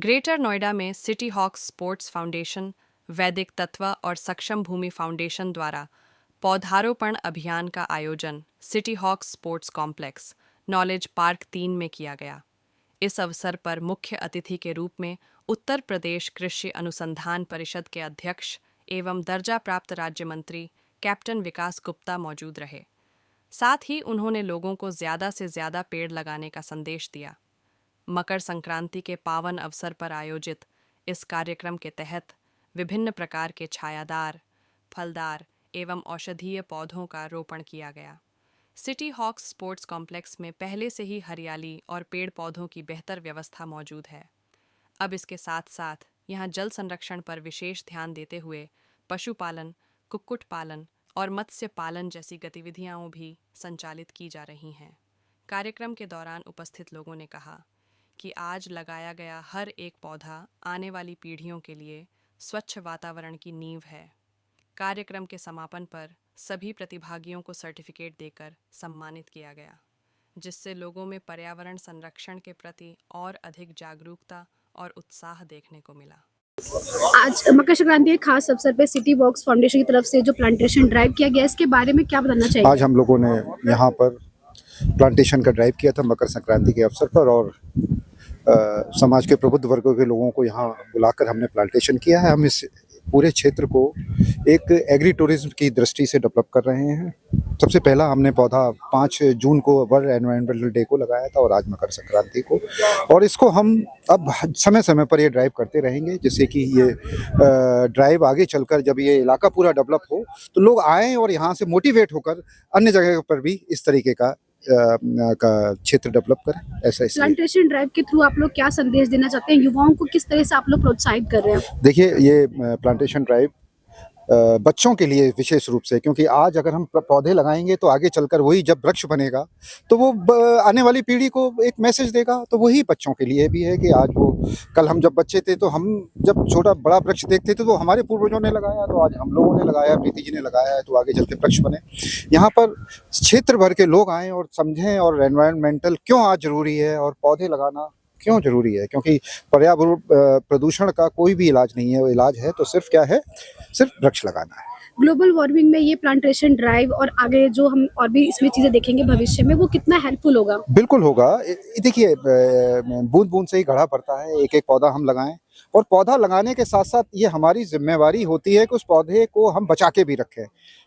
Greater Noida में city hawk sports foundation, वैदिक तत्व और सक्षम भूमि फाउंडेशन द्वारा पौधारोपण अभियान का आयोजन city hawk sports complex, knowledge park 3 में किया गया। इस अवसर पर मुख्य अतिथि के रूप में उत्तर प्रदेश कृषि अनुसंधान परिषद के अध्यक्ष एवं दर्जा प्राप्त राज्य मंत्री कैप्टन विकास गुप्ता मौजूद रहे। साथ ही उन्होंने लोगों को ज़्यादा से ज़्यादा पेड़ लगाने का संदेश दिया। मकर संक्रांति के पावन अवसर पर आयोजित इस कार्यक्रम के तहत विभिन्न प्रकार के छायादार, फलदार एवं औषधीय पौधों का रोपण किया गया। सिटी हॉक स्पोर्ट्स कॉम्प्लेक्स में पहले से ही हरियाली और पेड़ पौधों की बेहतर व्यवस्था मौजूद है। अब इसके साथ साथ यहाँ जल संरक्षण पर विशेष ध्यान देते हुए पशुपालन, कुक्कुट पालन और मत्स्य पालन जैसी गतिविधियां भी संचालित की जा रही हैं। कार्यक्रम के दौरान उपस्थित लोगों ने कहा कि आज लगाया गया हर एक पौधा आने वाली पीढ़ियों के लिए स्वच्छ वातावरण की नींव है। कार्यक्रम के समापन पर सभी प्रतिभागियों को सर्टिफिकेट देकर सम्मानित किया गया, जिससे लोगों में पर्यावरण संरक्षण के प्रति और अधिक जागरूकता और उत्साह देखने को मिला। आज मकर संक्रांति के खास अवसर पे सिटी वॉक्स फाउंडेशन की तरफ से जो प्लांटेशन ड्राइव किया गया, इसके बारे में क्या बताना चाहिए? आज हम लोगों ने यहाँ पर प्लांटेशन का ड्राइव किया था मकर संक्रांति के अवसर पर, और समाज के प्रबुद्ध वर्गों के लोगों को यहाँ बुलाकर हमने प्लांटेशन किया है। हम इस पूरे क्षेत्र को एक एग्री टूरिज्म की दृष्टि से डेवलप कर रहे हैं। सबसे पहला हमने पौधा 5 जून को वर्ल्ड एनवायरमेंटल डे को लगाया था और आज मकर संक्रांति को, और इसको हम अब समय समय पर ये ड्राइव करते रहेंगे, जिससे कि ये ड्राइव आगे चलकर जब ये इलाका पूरा डेवलप हो तो लोग आएँ और यहाँ से मोटिवेट होकर अन्य जगह पर भी इस तरीके का क्षेत्र डेवलप करें। ऐसा प्लांटेशन ड्राइव के थ्रू आप लोग क्या संदेश देना चाहते हैं? युवाओं को किस तरह से आप लोग प्रोत्साहित कर रहे हैं? देखिए, ये प्लांटेशन ड्राइव बच्चों के लिए विशेष रूप से, क्योंकि आज अगर हम पौधे लगाएंगे तो आगे चलकर वही जब वृक्ष बनेगा तो वो आने वाली पीढ़ी को एक मैसेज देगा। तो वही बच्चों के लिए भी है कि आज वो कल हम जब बच्चे थे तो हम जब छोटा बड़ा वृक्ष देखते थे तो हमारे पूर्वजों ने लगाया, तो आज हम लोगों ने लगाया, प्रीति जी ने लगाया है, तो आगे चल के वृक्ष बने। यहाँ पर क्षेत्र भर के लोग आएँ और समझें और एनवायरमेंटल क्यों आज जरूरी है और पौधे लगाना क्यों जरूरी है, क्योंकि पर्यावरण प्रदूषण का कोई भी इलाज नहीं है। वो इलाज है तो सिर्फ क्या है, सिर्फ वृक्ष लगाना है। ग्लोबल वार्मिंग में ये प्लांटेशन ड्राइव और आगे जो हम और भी इसमें चीजें देखेंगे भविष्य में, वो कितना हेल्पफुल होगा? बिल्कुल होगा। देखिए, बूंद बूंद से ही घड़ा पड़ता है। एक एक पौधा हम लगाएं, और पौधा लगाने के साथ साथ ये हमारी जिम्मेवारी होती है कि उस पौधे को हम बचा के भी रखें।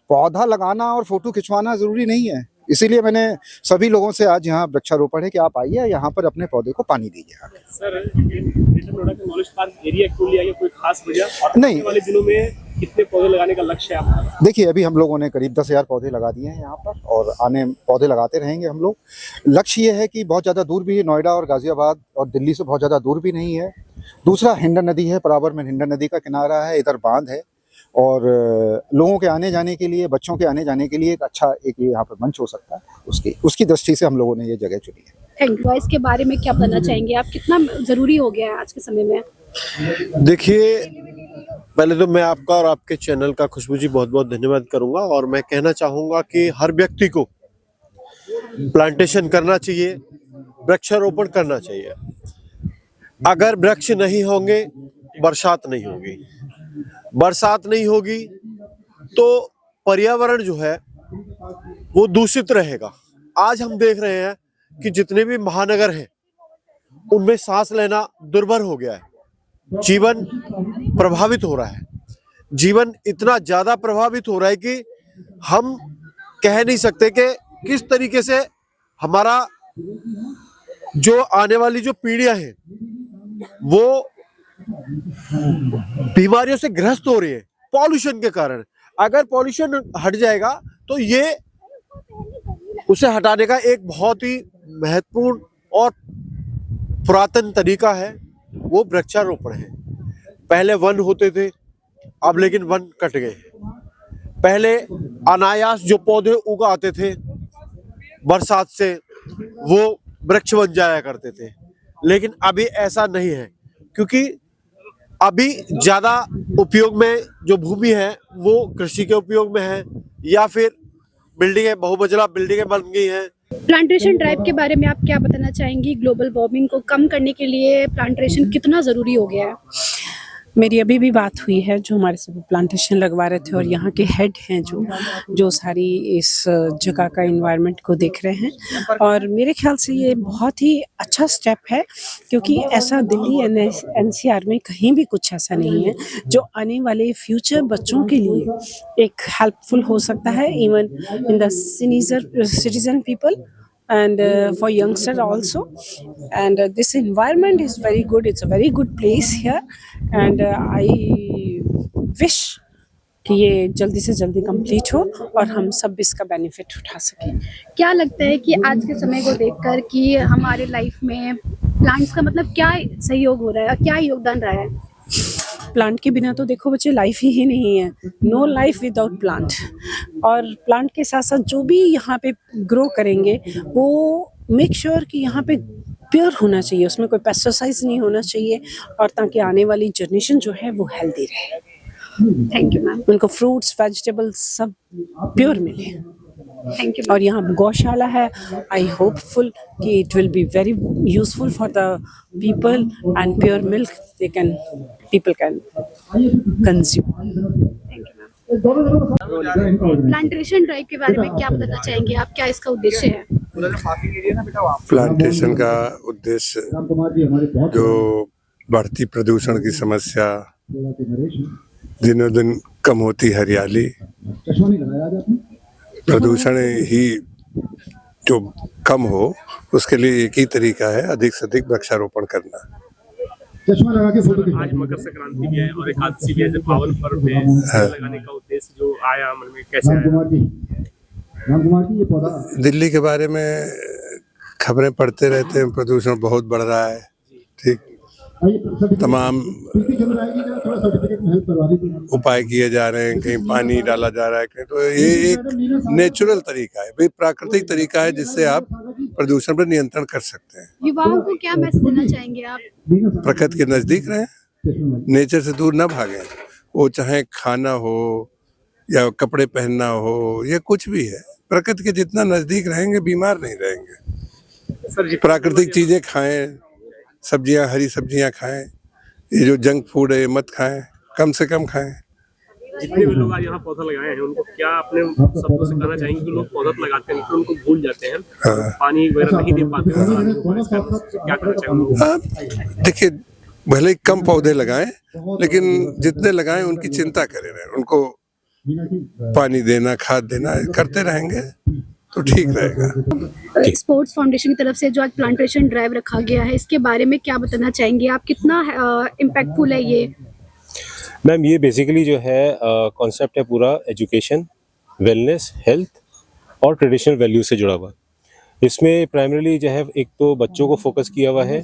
पौधा लगाना और फोटो खिंचवाना जरूरी नहीं है। इसीलिए मैंने सभी लोगों से आज यहाँ वृक्षारोपण है कि आप आइए, यहाँ पर अपने पौधे को पानी दीजिए। सर, नोएडा का नॉलेज पार्क एरिया क्यों लिया, कोई खास वजह? और नहीं, आने वाले दिनों में कितने पौधे लगाने का लक्ष्य है आपका? देखिए, अभी हम लोगों ने करीब 10,000 पौधे लगा दिए हैं यहाँ पर, और आने पौधे लगाते रहेंगे हम लोग। लक्ष्य ये है कि बहुत ज़्यादा दूर भी नोएडा और गाजियाबाद और दिल्ली से बहुत ज़्यादा दूर भी नहीं है। दूसरा हिंडन नदी है, बराबर में हिंडन नदी का किनारा है, इधर बांध है, और लोगों के आने जाने के लिए, बच्चों के आने जाने के लिए एक अच्छा एक यहाँ पर मंच हो सकता है। उसकी दृष्टि से हम लोगों ने ये जगह चुनी है। Thank you. इसके बारे में क्या बताना चाहेंगे आप? कितना जरूरी हो गया है आज के समय में? देखिए, पहले तो मैं आपका और आपके चैनल का खुशबू जी बहुत बहुत धन्यवाद करूंगा, और मैं कहना चाहूंगा कि हर व्यक्ति को प्लांटेशन करना चाहिए, वृक्षारोपण करना चाहिए। अगर वृक्ष नहीं होंगे, बरसात नहीं होगी। बरसात नहीं होगी तो पर्यावरण जो है वो दूषित रहेगा। आज हम देख रहे हैं कि जितने भी महानगर हैं उनमें सांस लेना दुर्भर हो गया है। जीवन प्रभावित हो रहा है। जीवन इतना ज्यादा प्रभावित हो रहा है कि हम कह नहीं सकते कि किस तरीके से हमारा जो आने वाली जो पीढ़ियां हैं वो बीमारियों से ग्रस्त हो रही है पॉल्यूशन के कारण। अगर पॉल्यूशन हट जाएगा तो ये उसे हटाने का एक बहुत ही महत्वपूर्ण और पुरातन तरीका है, वो वृक्षारोपण है। पहले वन होते थे, अब लेकिन वन कट गए। पहले अनायास जो पौधे उगाते थे बरसात से, वो वृक्ष बन जाया करते थे, लेकिन अभी ऐसा नहीं है, क्योंकि अभी ज्यादा उपयोग में जो भूमि है वो कृषि के उपयोग में है, या फिर बिल्डिंगें, बहुमंजिला बिल्डिंगें बन गई हैं, प्लांटेशन ड्राइव के बारे में आप क्या बताना चाहेंगी? ग्लोबल वार्मिंग को कम करने के लिए प्लांटेशन कितना ज़रूरी हो गया है? मेरी अभी भी बात हुई है जो हमारे सब प्लांटेशन लगवा रहे थे और यहाँ के हेड हैं जो सारी इस जगह का इन्वायरमेंट को देख रहे हैं, और मेरे ख्याल से ये बहुत ही अच्छा स्टेप है, क्योंकि ऐसा दिल्ली एनसीआर में कहीं भी कुछ ऐसा नहीं है जो आने वाले फ्यूचर बच्चों के लिए एक हेल्पफुल हो सकता है, even in the senior citizen people and for youngster also. And this environment is very good, it's a very good place here, and I wish कि ये जल्दी से जल्दी कंप्लीट हो और हम सब इसका बेनिफिट उठा सकें। क्या लगता है कि आज के समय को देखकर कि हमारे लाइफ में प्लांट्स का मतलब क्या सहयोग हो रहा है, क्या योगदान रहा है? प्लांट के बिना तो देखो बच्चे लाइफ ही नहीं है, नो लाइफ विदाउट प्लांट। और प्लांट के साथ साथ जो भी यहाँ पे ग्रो करेंगे वो मेक श्योर कि यहाँ पे प्योर होना चाहिए, उसमें कोई पेस्टिसाइड्स नहीं होना चाहिए, और ताकि आने वाली जनरेशन जो है वो हेल्दी रहे। Thank you ma'am. उनको फ्रूट्स वेजिटेबल्स सब प्योर मिले। Thank you. और यहाँ गौशाला है, आई होपफुल कि it will be very useful for the people, and pure milk people can consume. Plantation drive के बारे में क्या बताना चाहेंगे आप? क्या इसका उद्देश्य है? प्लांटेशन का उद्देश्य जो बढ़ती प्रदूषण की समस्या, दिनों दिन कम होती हरियाली, प्रदूषण ही जो कम हो उसके लिए एक ही तरीका है, अधिक से अधिक वृक्षारोपण करना। आज मकर संक्रांति भी है और एकादशी भी है, जब पावन पर्व है, लगाने का उद्देश्य जो आया मन में कैसे आया? दिल्ली के बारे में खबरें पढ़ते रहते हैं, प्रदूषण बहुत बढ़ रहा है, ठीक, तमाम उपाय किए जा रहे हैं, कहीं पानी डाला जा रहा है, कहीं, तो ये एक नेचुरल तरीका है, भाई प्राकृतिक तरीका है जिससे आप प्रदूषण पर नियंत्रण कर सकते हैं। युवाओं को क्या मैसेज देना चाहेंगे आप? प्रकृति के नजदीक रहें, नेचर से दूर ना भागें, वो चाहे खाना हो या कपड़े पहनना हो या कुछ भी है, प्रकृति के जितना नजदीक रहेंगे बीमार नहीं रहेंगे। प्राकृतिक चीजें खाएं, सब्जियां, हरी सब्जियां खाएं, ये जो जंक फूड है ये मत खाएं, कम से कम खाएं। जितने भी लोग आज यहाँ पौधा लगाए हैं उनको क्या अपने सबको सिखाना चाहेंगे कि लोग पौधा लगाते हैं तो उनको भूल जाते हैं, पानी वगैरह नहीं दे पाते हैं, क्या करना चाहिए? देखिए, भले ही कम पौधे लगाएं, लेकिन जितने लगाएं उनकी चिंता करे रहें, उनको पानी देना, खाद देना करते रहेंगे तो ठीक रहेगा। स्पोर्ट्स फाउंडेशन की तरफ से जो आज प्लांटेशन ड्राइव रखा गया है, इसके बारे में क्या बताना चाहेंगे आप? कितना इम्पैक्टफुल है ये? मैम, ये बेसिकली जो है कॉन्सेप्ट है पूरा एजुकेशन, वेलनेस, हेल्थ और ट्रेडिशनल वैल्यू से जुड़ा हुआ। इसमें प्राइमरीली जो है एक तो बच्चों को फोकस किया हुआ है,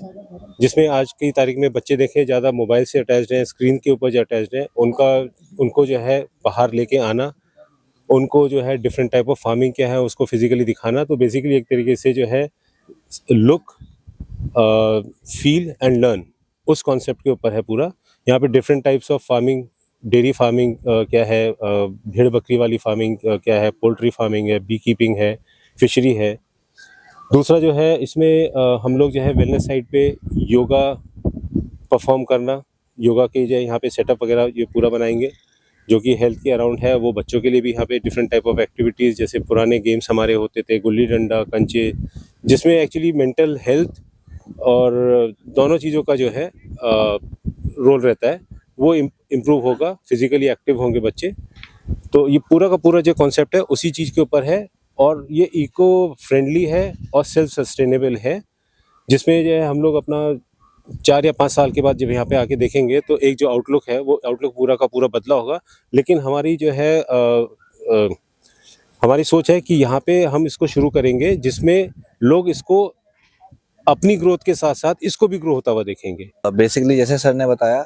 जिसमें आज की तारीख में बच्चे देखें ज़्यादा मोबाइल से अटैच्ड हैं, स्क्रीन के ऊपर जो अटैच्ड हैं, उनको जो है बाहर लेके आना, उनको जो है डिफरेंट टाइप ऑफ फार्मिंग क्या है उसको फिजिकली दिखाना। तो बेसिकली एक तरीके से जो है लुक, फील एंड लर्न, उस कॉन्सेप्ट के ऊपर है पूरा। यहाँ पे different types of farming, dairy farming क्या है, भेड़ बकरी वाली फार्मिंग क्या है, पोल्ट्री फार्मिंग है, बी कीपिंग है, फिशरी है। दूसरा जो है इसमें हम लोग जो है वेलनेस साइड पे योगा परफॉर्म करना, योगा के जो यहाँ पे सेटअप वगैरह ये पूरा बनाएंगे, जो कि हेल्थ के अराउंड है। वो बच्चों के लिए भी यहाँ पे डिफरेंट टाइप ऑफ एक्टिविटीज़, जैसे पुराने गेम्स हमारे होते थे, गुल्ली डंडा, कंचे, जिसमें एक्चुअली मेंटल हेल्थ और दोनों चीज़ों का जो है रोल रहता है, वो इम्प्रूव होगा, फिजिकली एक्टिव होंगे बच्चे। तो ये पूरा का पूरा जो कॉन्सेप्ट है उसी चीज़ के ऊपर है, और ये इको फ्रेंडली है और सेल्फ सस्टेनेबल है, जिसमें जो है हम लोग अपना 4 या 5 साल के बाद जब यहाँ पे आके देखेंगे तो एक जो आउटलुक है वो आउटलुक पूरा का पूरा बदला होगा। लेकिन हमारी जो है हमारी सोच है कि यहाँ पे हम इसको शुरू करेंगे जिसमें लोग इसको अपनी ग्रोथ के साथ साथ इसको भी ग्रो होता हुआ देखेंगे। बेसिकली जैसे सर ने बताया,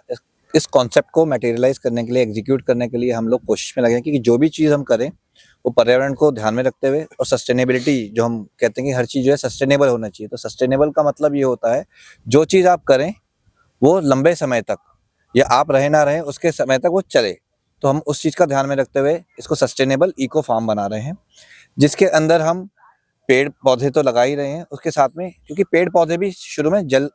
इस कॉन्सेप्ट को मटेरियलाइज करने के लिए, एग्जीक्यूट करने के लिए हम लोग कोशिश में लगे हैं कि जो भी चीज़ हम करें वो पर्यावरण को ध्यान में रखते हुए, और सस्टेनेबिलिटी, जो हम कहते हैं कि हर चीज़ जो है सस्टेनेबल होना चाहिए। तो सस्टेनेबल का मतलब ये होता है जो चीज़ आप करें वो लंबे समय तक, या आप रहे ना रहें उसके समय तक वो चले। तो हम उस चीज़ का ध्यान में रखते हुए इसको सस्टेनेबल इको फार्म बना रहे हैं, जिसके अंदर हम पेड़ पौधे तो लगा ही रहे हैं, उसके साथ में क्योंकि पेड़ पौधे भी शुरू में जल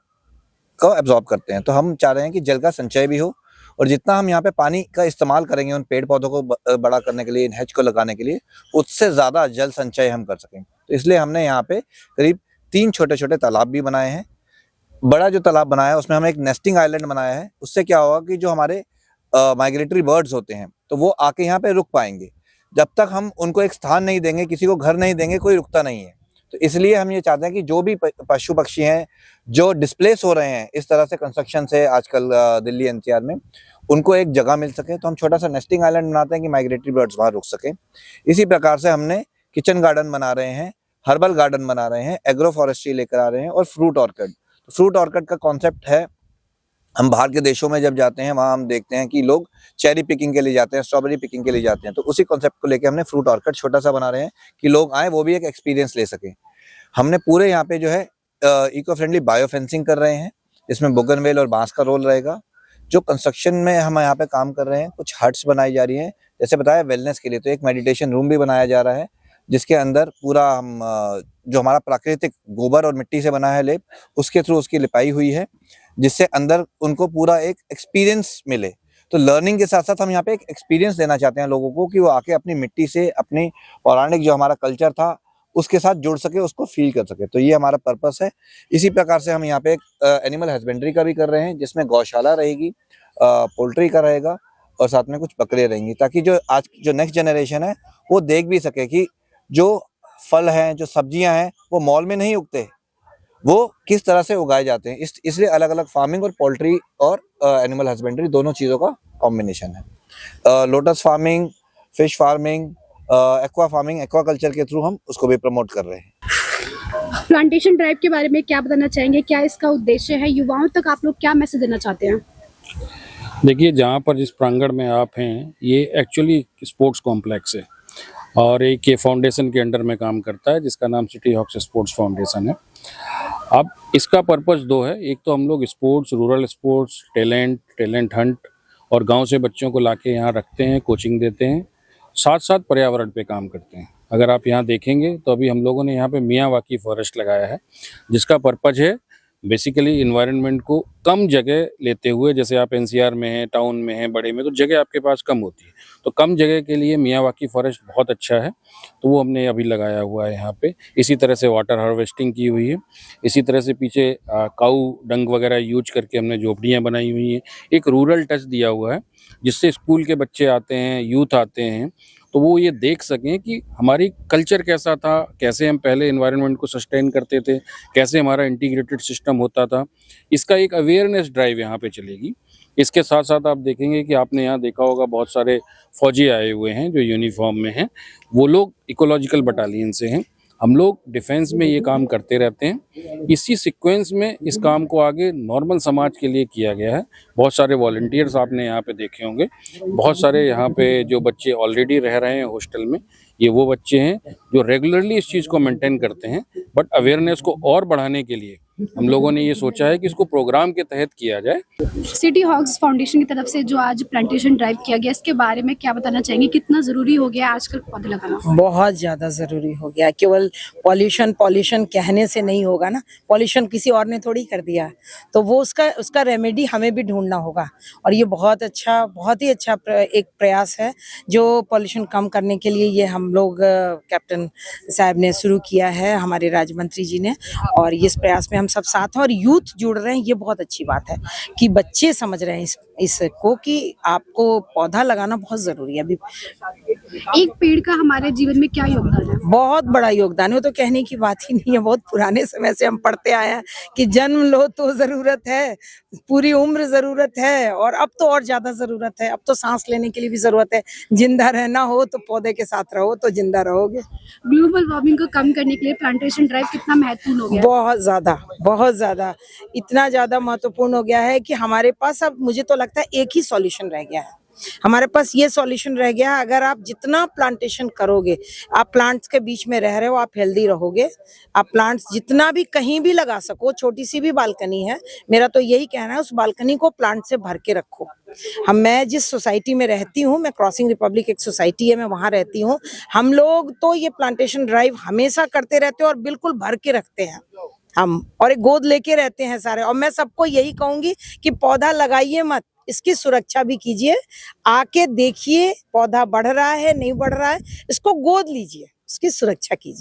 को एब्जॉर्ब करते हैं, तो हम चाह रहे हैं कि जल का संचय भी हो और जितना हम यहाँ पे पानी का इस्तेमाल करेंगे उन पेड़ पौधों को बड़ा करने के लिए, इन हेज को लगाने के लिए, उससे ज़्यादा जल संचय हम कर सकें। तो इसलिए हमने यहाँ पे करीब 3 छोटे-छोटे तालाब भी बनाए हैं। बड़ा जो तालाब बनाया है उसमें हमने एक नेस्टिंग आइलैंड बनाया है। उससे क्या होगा कि जो हमारे माइग्रेटरी बर्ड्स होते हैं तो वो आके यहाँ पे रुक पाएंगे। जब तक हम उनको एक स्थान नहीं देंगे, किसी को घर नहीं देंगे, कोई रुकता नहीं है। तो इसलिए हम ये चाहते हैं कि जो भी पशु पक्षी हैं जो डिस्प्लेस हो रहे हैं इस तरह से कंस्ट्रक्शन से आजकल दिल्ली एनसीआर में, उनको एक जगह मिल सके। तो हम छोटा सा नेस्टिंग आइलैंड बनाते हैं कि माइग्रेटरी बर्ड्स वहाँ रुक सकें। इसी प्रकार से हमने किचन गार्डन बना रहे हैं, हर्बल गार्डन बना रहे हैं, एग्रो फॉरेस्ट्री लेकर आ रहे हैं और फ्रूट ऑर्किड। तो फ्रूट ऑर्किड का कॉन्सेप्ट है, हम बाहर के देशों में जब जाते हैं वहाँ हम देखते हैं कि लोग चेरी पिकिंग के लिए जाते हैं, स्ट्रॉबेरी पिकिंग के लिए जाते हैं। तो उसी कॉन्सेप्ट को लेकर हमने फ्रूट ऑर्किड छोटा सा बना रहे हैं कि लोग आए, वो भी एक एक्सपीरियंस ले सकें। हमने पूरे यहाँ पे जो है इको फ्रेंडली बायो फेंसिंग कर रहे हैं, जिसमें बोगनवेल और बांस का रोल रहेगा। जो कंस्ट्रक्शन में हम यहाँ पे काम कर रहे हैं, कुछ हट्स बनाई जा रही हैं, जैसे बताया वेलनेस के लिए, तो एक मेडिटेशन रूम भी बनाया जा रहा है जिसके अंदर पूरा हम जो हमारा प्राकृतिक गोबर और मिट्टी से बना है लेप, उसके थ्रू उसकी लिपाई हुई है, जिससे अंदर उनको पूरा एक एक्सपीरियंस मिले। तो लर्निंग के साथ साथ हम यहाँ पे एक एक्सपीरियंस देना चाहते हैं लोगों को कि वो आके अपनी मिट्टी से, अपनी पौराणिक जो हमारा कल्चर था उसके साथ जुड़ सके, उसको फील कर सके। तो ये हमारा पर्पस है। इसी प्रकार से हम यहाँ पे एक एनिमल हस्बेंड्री का भी कर रहे हैं, जिसमें गौशाला रहेगी, पोल्ट्री का रहेगा और साथ में कुछ बकरियां रहेंगी, ताकि जो आज जो नेक्स्ट जनरेशन है वो देख भी सके कि जो फल हैं, जो सब्जियां हैं, वो मॉल में नहीं उगते, वो किस तरह से उगाए जाते हैं। इसलिए अलग अलग फार्मिंग और पोल्ट्री और एनिमल हस्बेंड्री दोनों चीज़ों का कॉम्बिनेशन है। Lotus farming, fish farming, aqua farming, aquaculture के थ्रू हम उसको भी प्रमोट कर रहे हैं। प्लांटेशन ड्राइव के बारे में क्या बताना चाहेंगे? क्या इसका उद्देश्य है? युवाओं तक आप लोग क्या मैसेज देना चाहते हैं? देखिए, जहाँ पर जिस प्रांगण में आप हैं ये एक्चुअली स्पोर्ट्स कॉम्प्लेक्स है और एक ये फाउंडेशन के अंडर में काम करता है जिसका नाम सिटी हॉक्स स्पोर्ट्स फाउंडेशन है। अब इसका पर्पस 2 है। एक तो हम लोग sports, rural sports, talent Hunt और गांव से बच्चों को लाके यहाँ रखते हैं, कोचिंग देते हैं, साथ साथ पर्यावरण पे काम करते हैं। अगर आप यहाँ देखेंगे तो अभी हम लोगों ने यहाँ पे मियावाकी फॉरेस्ट लगाया है, जिसका पर्पज है बेसिकली इन्वायरमेंट को कम जगह लेते हुए, जैसे आप एनसीआर में हैं, टाउन में हैं, बड़े में, तो जगह आपके पास कम होती है, तो कम जगह के लिए मियावाकी फॉरेस्ट बहुत अच्छा है, तो वो हमने अभी लगाया हुआ है यहाँ पे। इसी तरह से वाटर हार्वेस्टिंग की हुई है। इसी तरह से पीछे काऊ डंग वगैरह यूज करके हमने झोपड़ियाँ बनाई हुई हैं। एक रूरल टच दिया हुआ है जिससे स्कूल के बच्चे आते हैं, यूथ आते हैं, तो वो ये देख सकें कि हमारी कल्चर कैसा था, कैसे हम पहले एनवायरनमेंट को सस्टेन करते थे, कैसे हमारा इंटीग्रेटेड सिस्टम होता था। इसका एक अवेयरनेस ड्राइव यहाँ पे चलेगी। इसके साथ साथ आप देखेंगे कि आपने यहाँ देखा होगा बहुत सारे फौजी आए हुए हैं जो यूनिफॉर्म में हैं, वो लोग इकोलॉजिकल बटालियन से हैं। हम लोग डिफेंस में ये काम करते रहते हैं। इसी सीक्वेंस में इस काम को आगे नॉर्मल समाज के लिए किया गया है। बहुत सारे वॉलंटियर्स आपने यहाँ पे देखे होंगे, बहुत सारे यहाँ पे जो बच्चे ऑलरेडी रह रहे हैं हॉस्टल में, ये वो बच्चे हैं जो रेगुलरली इस चीज़ को मेंटेन करते हैं। बट अवेयरनेस को और बढ़ाने के लिए हम लोगों ने ये सोचा है कि इसको प्रोग्राम के तहत किया जाए। सिटी हॉक्स फाउंडेशन की तरफ से जो आज प्लांटेशन ड्राइव किया गया, इसके बारे में क्या बताना चाहेंगे? कितना ज़रूरी हो गया आजकल पौधे लगाना? बहुत ज़्यादा ज़रूरी हो गया। केवल पॉल्यूशन कहने से नहीं होगा ना, पॉल्यूशन किसी और ने थोड़ी कर दिया, तो वो उसका रेमेडी हमें भी ढूंढना होगा। और ये बहुत ही अच्छा एक प्रयास है जो पॉल्यूशन कम करने के लिए ये हम लोग कैप्टन साहब ने शुरू किया है, हमारे राज्य मंत्री जी ने, और इस प्रयास में हम सब साथ हैं और यूथ जुड़ रहे हैं। ये बहुत अच्छी बात है कि बच्चे समझ रहे हैं इसको कि आपको पौधा लगाना बहुत जरूरी है। अभी एक पेड़ का हमारे जीवन में क्या योगदान है? बहुत बड़ा योगदान है, वो तो कहने की बात ही नहीं है। बहुत पुराने समय से हम पढ़ते आए हैं कि जन्म लो तो जरूरत है, पूरी उम्र जरूरत है, और अब तो और ज्यादा जरूरत है। अब तो सांस लेने के लिए भी जरूरत है। जिंदा रहना हो तो पौधे के साथ रहो तो जिंदा रहोगे। ग्लोबल वार्मिंग को कम करने के लिए प्लांटेशन ड्राइव कितना महत्वपूर्ण हो गया? बहुत ज्यादा, इतना ज्यादा महत्वपूर्ण हो गया है कि हमारे पास अब मुझे तो लगता है एक ही सॉल्यूशन रह गया है, हमारे पास ये सॉल्यूशन रह गया। अगर आप जितना प्लांटेशन करोगे, आप प्लांट्स के बीच में रह रहे हो, आप हेल्दी रहोगे। आप प्लांट्स जितना भी कहीं भी लगा सको, छोटी सी भी बालकनी है, मेरा तो यही कहना है, उस बालकनी को प्लांट से भर के रखो। मैं जिस सोसाइटी में रहती हूँ, मैं क्रॉसिंग रिपब्लिक एक सोसाइटी है, मैं वहां रहती हूँ। हम लोग तो ये प्लांटेशन ड्राइव हमेशा करते रहते हैं और बिल्कुल भर के रखते हैं हम, और एक गोद लेके रहते हैं सारे। और मैं सबको यही कहूंगी कि पौधा लगाइए मत, इसकी सुरक्षा भी कीजिए। आके देखिए पौधा बढ़ रहा है नहीं बढ़ रहा है, इसको गोद लीजिए, इसकी सुरक्षा कीजिए।